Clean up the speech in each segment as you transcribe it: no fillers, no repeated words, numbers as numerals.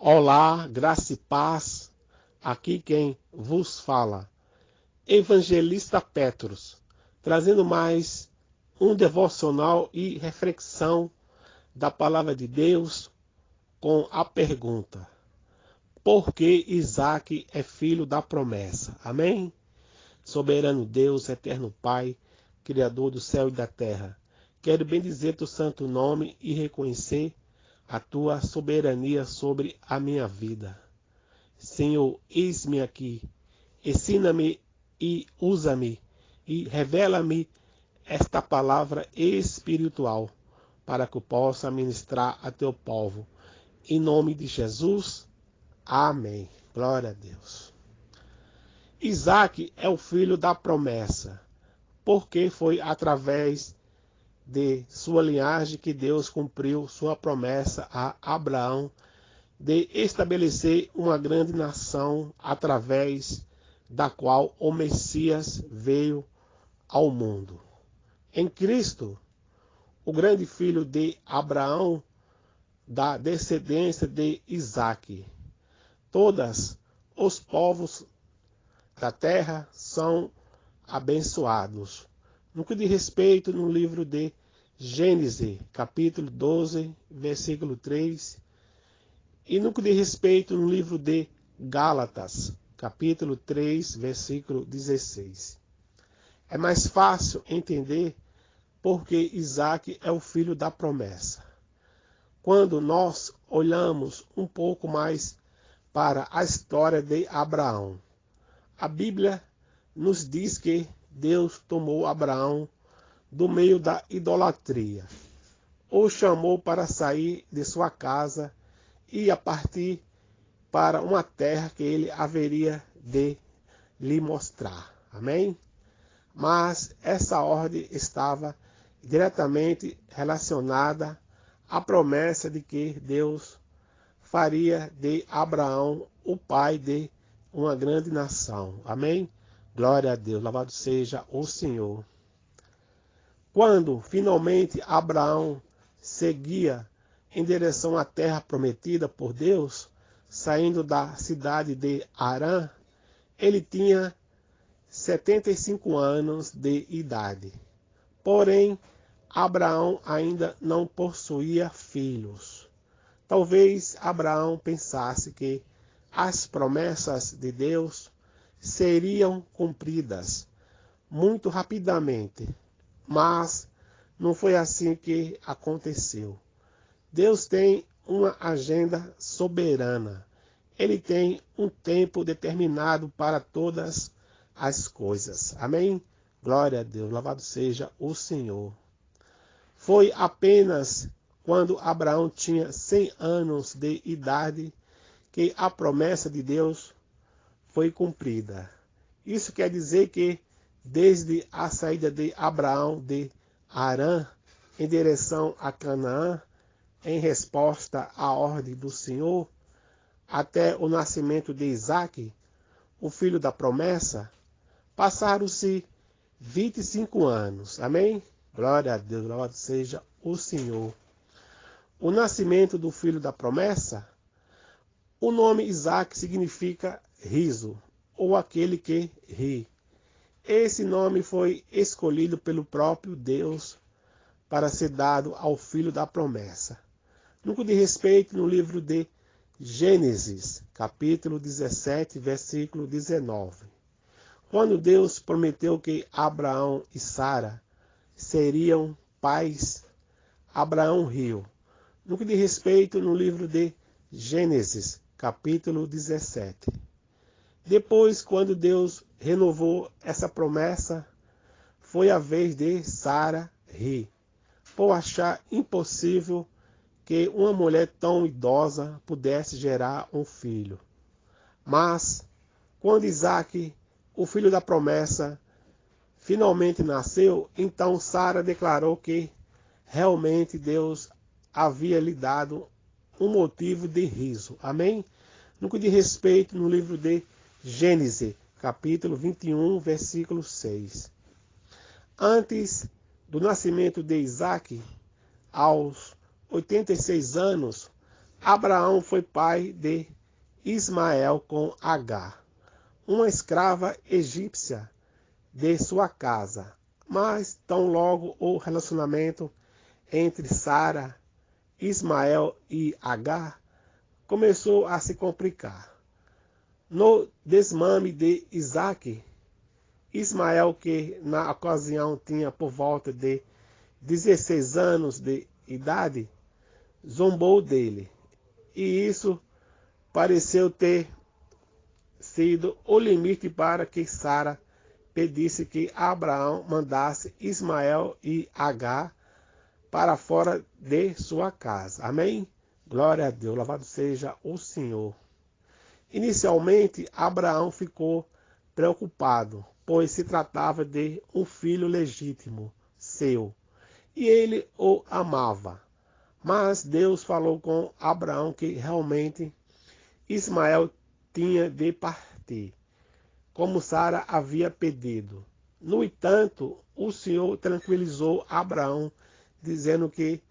Olá, graça e paz. Aqui quem vos fala, Evangelista Petros, trazendo mais um devocional e reflexão da palavra de Deus com a pergunta: por que Isaac é filho da promessa? Amém? Soberano Deus, eterno Pai, Criador do céu e da terra, quero bendizer teu santo nome e reconhecer a tua soberania sobre a minha vida. Senhor, eis-me aqui, ensina-me e usa-me e revela-me esta palavra espiritual para que eu possa ministrar a teu povo. Em nome de Jesus, amém. Glória a Deus. Isaac é o filho da promessa, porque foi através de sua linhagem que Deus cumpriu sua promessa a Abraão de estabelecer uma grande nação através da qual o Messias veio ao mundo. Em Cristo, o grande filho de Abraão, da descendência de Isaque, todos os povos da terra são abençoados. No que diz respeito no livro de Gênesis, capítulo 12, versículo 3, e no que diz respeito no livro de Gálatas, capítulo 3, versículo 16. É mais fácil entender porque Isaac é o filho da promessa. Quando nós olhamos um pouco mais para a história de Abraão, a Bíblia nos diz que Deus tomou Abraão do meio da idolatria, o chamou para sair de sua casa e a partir para uma terra que ele haveria de lhe mostrar. Amém? Mas essa ordem estava diretamente relacionada à promessa de que Deus faria de Abraão o pai de uma grande nação. Amém? Glória a Deus, louvado seja o Senhor. Quando finalmente Abraão seguia em direção à terra prometida por Deus, saindo da cidade de Harã, ele tinha 75 anos de idade. Porém, Abraão ainda não possuía filhos. Talvez Abraão pensasse que as promessas de Deus seriam cumpridas muito rapidamente, mas não foi assim que aconteceu. Deus tem uma agenda soberana. Ele tem um tempo determinado para todas as coisas. Amém? Glória a Deus. Louvado seja o Senhor. Foi apenas quando Abraão tinha 100 anos de idade que a promessa de Deus foi cumprida. Isso quer dizer que desde a saída de Abraão de Harã em direção a Canaã, em resposta à ordem do Senhor, até o nascimento de Isaque, o filho da promessa, passaram-se 25 anos. Amém? Glória a Deus, louvado seja o Senhor. O nascimento do filho da promessa, o nome Isaque significa riso, ou aquele que ri. Esse nome foi escolhido pelo próprio Deus para ser dado ao filho da promessa. No que diz respeito no livro de Gênesis, capítulo 17, versículo 19. Quando Deus prometeu que Abraão e Sara seriam pais, Abraão riu. No que diz respeito no livro de Gênesis, capítulo 17. Depois, quando Deus renovou essa promessa, foi a vez de Sara rir, por achar impossível que uma mulher tão idosa pudesse gerar um filho. Mas, quando Isaque, o filho da promessa, finalmente nasceu, então Sara declarou que realmente Deus havia lhe dado um motivo de riso. Amém? No que diz respeito no livro de Gênesis, capítulo 21, versículo 6. Antes do nascimento de Isaque, aos 86 anos, Abraão foi pai de Ismael com Agar, uma escrava egípcia de sua casa. Mas tão logo o relacionamento entre Sara, Ismael e Agar começou a se complicar. No desmame de Isaque, Ismael, que na ocasião tinha por volta de 16 anos de idade, zombou dele, e isso pareceu ter sido o limite para que Sara pedisse que Abraão mandasse Ismael e Agar para fora de sua casa. Amém? Glória a Deus, louvado seja o Senhor. Inicialmente, Abraão ficou preocupado, pois se tratava de um filho legítimo seu, e ele o amava. Mas Deus falou com Abraão que realmente Ismael tinha de partir, como Sara havia pedido. No entanto, o Senhor tranquilizou Abraão, dizendo que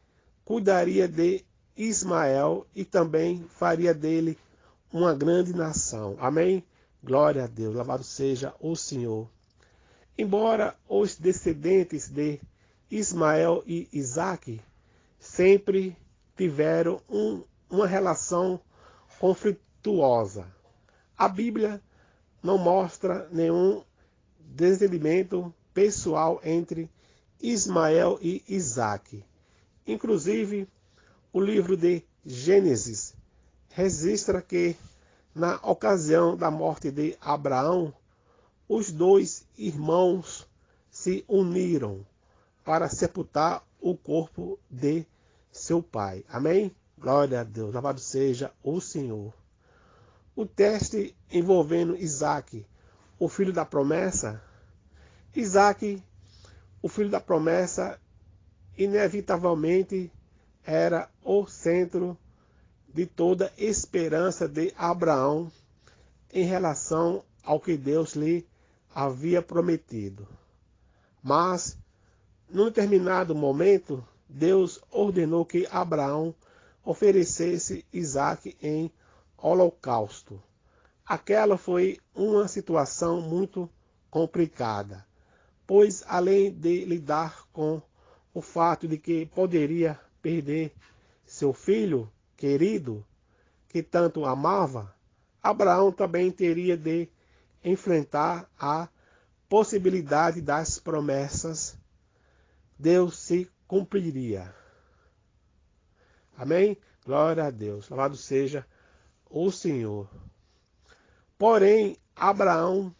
cuidaria de Ismael e também faria dele uma grande nação. Amém? Glória a Deus, louvado seja o Senhor. Embora os descendentes de Ismael e Isaque sempre tiveram uma relação conflituosa, a Bíblia não mostra nenhum desentendimento pessoal entre Ismael e Isaque. Inclusive, o livro de Gênesis registra que, na ocasião da morte de Abraão, os dois irmãos se uniram para sepultar o corpo de seu pai. Amém? Glória a Deus, louvado seja o Senhor. O teste envolvendo Isaque, o filho da promessa. Isaque, o filho da promessa, inevitavelmente era o centro de toda esperança de Abraão em relação ao que Deus lhe havia prometido. Mas, num determinado momento, Deus ordenou que Abraão oferecesse Isaque em holocausto. Aquela foi uma situação muito complicada, pois além de lidar com o fato de que poderia perder seu filho querido, que tanto amava, Abraão também teria de enfrentar a possibilidade das promessas. Deus se cumpriria. Amém? Glória a Deus. Louvado seja o Senhor. Porém, Abraão,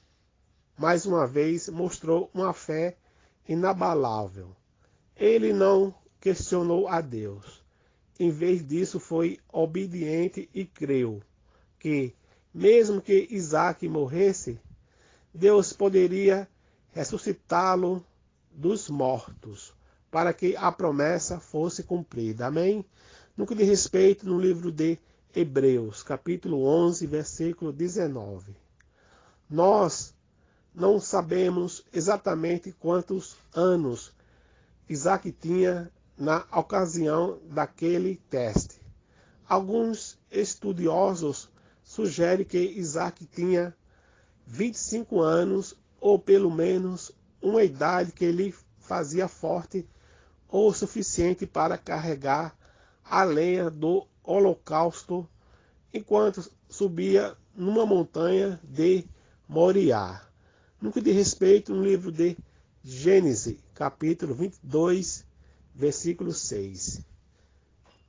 mais uma vez, mostrou uma fé inabalável. Ele não questionou a Deus. Em vez disso, foi obediente e creu que, mesmo que Isaque morresse, Deus poderia ressuscitá-lo dos mortos, para que a promessa fosse cumprida. Amém? No que diz respeito no livro de Hebreus, capítulo 11, versículo 19. Nós não sabemos exatamente quantos anos Isaque tinha na ocasião daquele teste. Alguns estudiosos sugerem que Isaque tinha 25 anos, ou pelo menos uma idade que lhe fazia forte o suficiente para carregar a lenha do holocausto enquanto subia numa montanha de Moriá. No que diz respeito no livro de Gênesis, capítulo 22, versículo 6.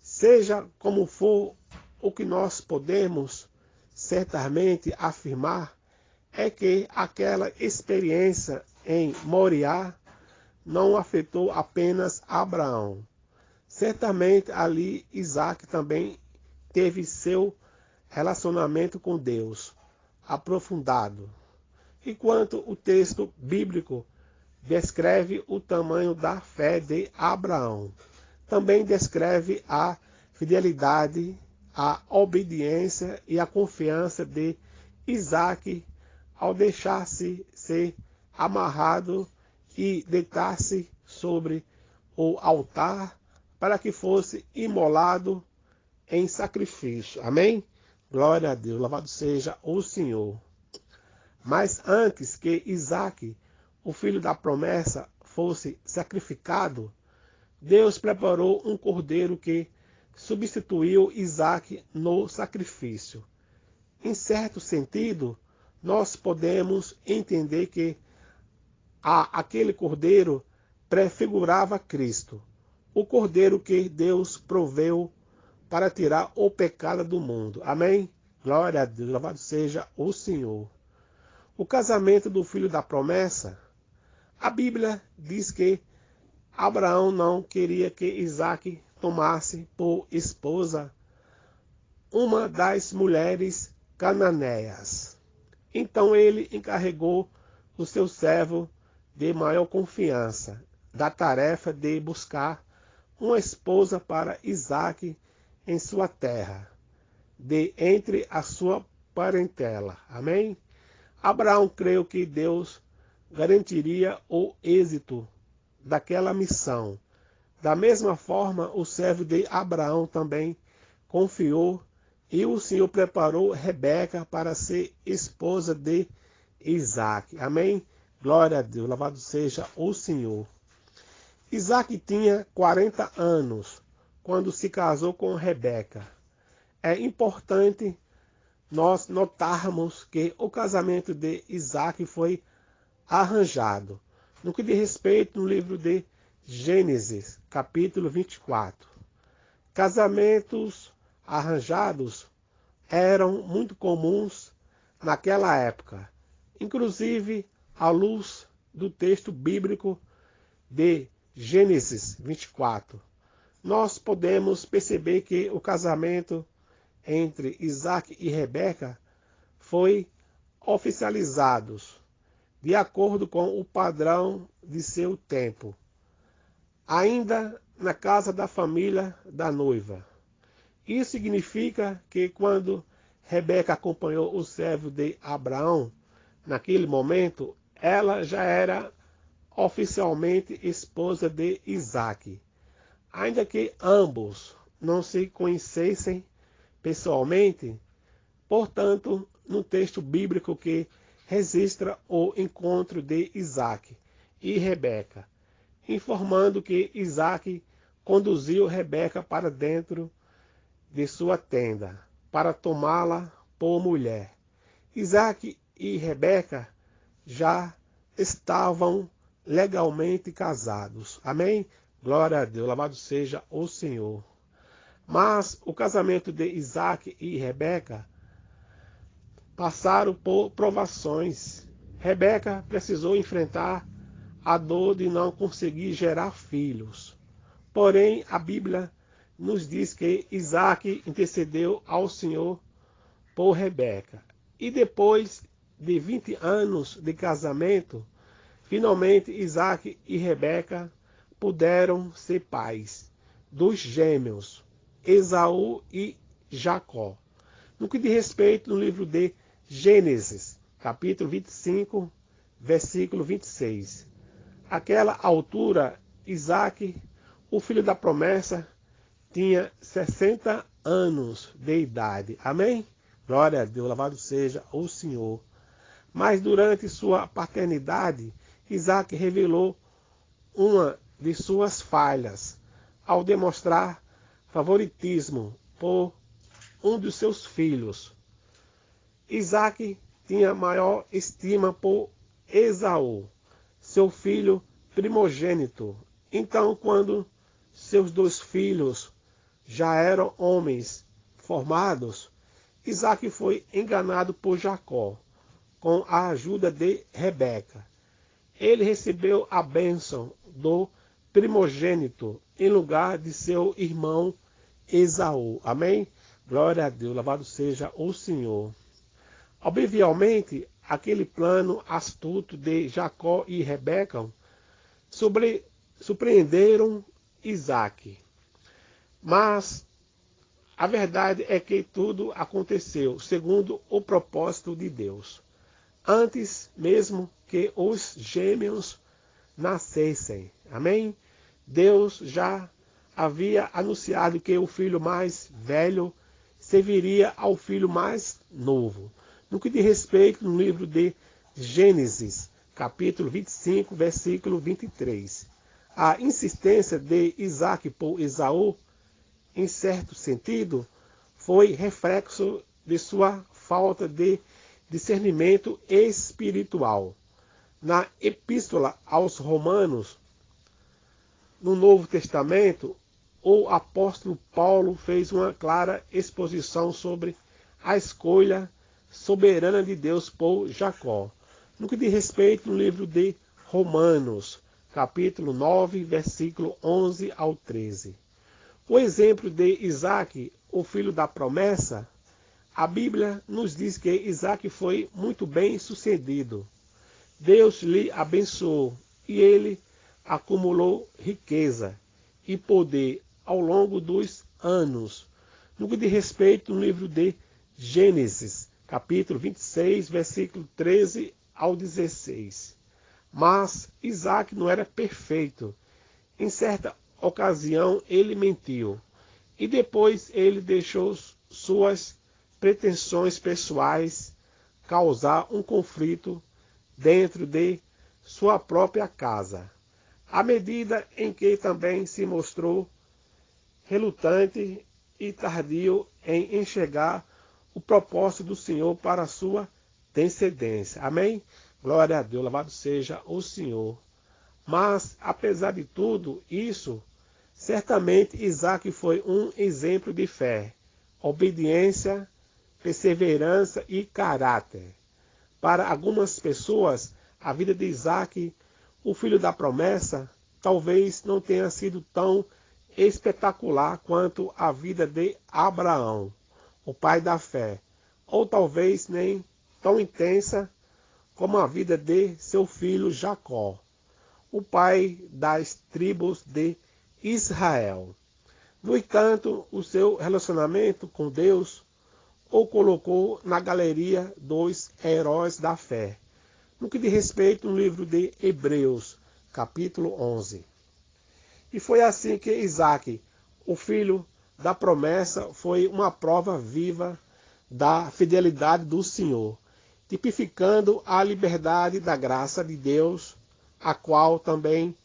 Seja como for, o que nós podemos certamente afirmar é que aquela experiência em Moriá não afetou apenas Abraão. Certamente ali Isaque também teve seu relacionamento com Deus aprofundado. Enquanto o texto bíblico descreve o tamanho da fé de Abraão, também descreve a fidelidade, a obediência e a confiança de Isaque ao deixar-se ser amarrado e deitar-se sobre o altar para que fosse imolado em sacrifício. Amém? Glória a Deus, louvado seja o Senhor. Mas antes que Isaque, o filho da promessa, fosse sacrificado, Deus preparou um cordeiro que substituiu Isaque no sacrifício. Em certo sentido, nós podemos entender que aquele cordeiro prefigurava Cristo, o cordeiro que Deus proveu para tirar o pecado do mundo. Amém? Glória a Deus, louvado seja o Senhor. O casamento do filho da promessa, a Bíblia diz que Abraão não queria que Isaque tomasse por esposa uma das mulheres cananeias. Então ele encarregou o seu servo de maior confiança da tarefa de buscar uma esposa para Isaque em sua terra, de entre a sua parentela. Amém? Abraão creu que Deus garantiria o êxito daquela missão. Da mesma forma, o servo de Abraão também confiou e o Senhor preparou Rebeca para ser esposa de Isaque. Amém? Glória a Deus, louvado seja o Senhor. Isaque tinha 40 anos quando se casou com Rebeca. É importante nós notarmos que o casamento de Isaque foi arranjado. No que diz respeito no livro de Gênesis, capítulo 24. Casamentos arranjados eram muito comuns naquela época, inclusive à luz do texto bíblico de Gênesis 24. Nós podemos perceber que o casamento entre Isaque e Rebeca foi oficializado de acordo com o padrão de seu tempo, ainda na casa da família da noiva. Isso significa que quando Rebeca acompanhou o servo de Abraão, naquele momento, ela já era oficialmente esposa de Isaque, ainda que ambos não se conhecessem pessoalmente. Portanto, no texto bíblico que registra o encontro de Isaque e Rebeca, informando que Isaque conduziu Rebeca para dentro de sua tenda, para tomá-la por mulher. Isaque e Rebeca já estavam legalmente casados. Amém? Glória a Deus, louvado seja o Senhor. Mas o casamento de Isaque e Rebeca passaram por provações. Rebeca precisou enfrentar a dor de não conseguir gerar filhos. Porém, a Bíblia nos diz que Isaque intercedeu ao Senhor por Rebeca. E depois de 20 anos de casamento, finalmente Isaque e Rebeca puderam ser pais dos gêmeos, Esaú e Jacó. No que diz respeito no livro de Gênesis, capítulo 25, versículo 26. Àquela altura, Isaque, o filho da promessa, tinha 60 anos de idade. Amém? Glória a Deus, louvado seja o Senhor. Mas durante sua paternidade, Isaque revelou uma de suas falhas, ao demonstrar favoritismo por um dos seus filhos. Isaque tinha maior estima por Esaú, seu filho primogênito. Então, quando seus dois filhos já eram homens formados, Isaque foi enganado por Jacó, com a ajuda de Rebeca. Ele recebeu a bênção do primogênito em lugar de seu irmão Esaú. Amém? Glória a Deus, louvado seja o Senhor. Obviamente, aquele plano astuto de Jacó e Rebeca surpreenderam Isaque. Mas a verdade é que tudo aconteceu segundo o propósito de Deus. Antes mesmo que os gêmeos nascessem. Amém? Deus já havia anunciado que o filho mais velho serviria ao filho mais novo. No que diz respeito no livro de Gênesis, capítulo 25, versículo 23. A insistência de Isaac por Esaú, em certo sentido, foi reflexo de sua falta de discernimento espiritual. Na Epístola aos Romanos, no Novo Testamento, o apóstolo Paulo fez uma clara exposição sobre a escolha soberana de Deus por Jacó. No que diz respeito no livro de Romanos, capítulo 9, versículo 11 ao 13. O exemplo de Isaac, o filho da promessa, a Bíblia nos diz que Isaac foi muito bem sucedido. Deus lhe abençoou e ele acumulou riqueza e poder ao longo dos anos. No que diz respeito no livro de Gênesis, capítulo 26, versículo 13 ao 16. Mas Isaac não era perfeito. Em certa ocasião ele mentiu e depois ele deixou suas pretensões pessoais causar um conflito dentro de sua própria casa, à medida em que também se mostrou relutante e tardio em enxergar o propósito do Senhor para a sua descendência. Amém? Glória a Deus, louvado seja o Senhor. Mas, apesar de tudo isso, certamente Isaac foi um exemplo de fé, obediência, perseverança e caráter. Para algumas pessoas, a vida de Isaac, o filho da promessa, talvez não tenha sido tão espetacular quanto a vida de Abraão, o pai da fé, ou talvez nem tão intensa como a vida de seu filho Jacó, o pai das tribos de Israel. No entanto, o seu relacionamento com Deus o colocou na galeria dos heróis da fé, no que diz respeito no livro de Hebreus, capítulo 11. E foi assim que Isaac, o filho da promessa, foi uma prova viva da fidelidade do Senhor, tipificando a liberdade da graça de Deus, a qual também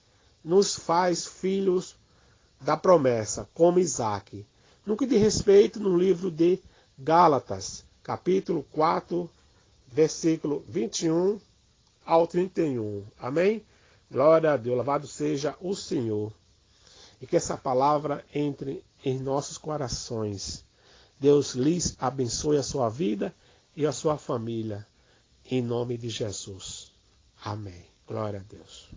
nos faz filhos da promessa, como Isaac. No que diz respeito no livro de Gálatas, capítulo 4, versículo 21 ao 31. Amém? Glória a Deus, louvado seja o Senhor. E que essa palavra entre em nossos corações. Deus lhes abençoe a sua vida e a sua família. Em nome de Jesus. Amém. Glória a Deus.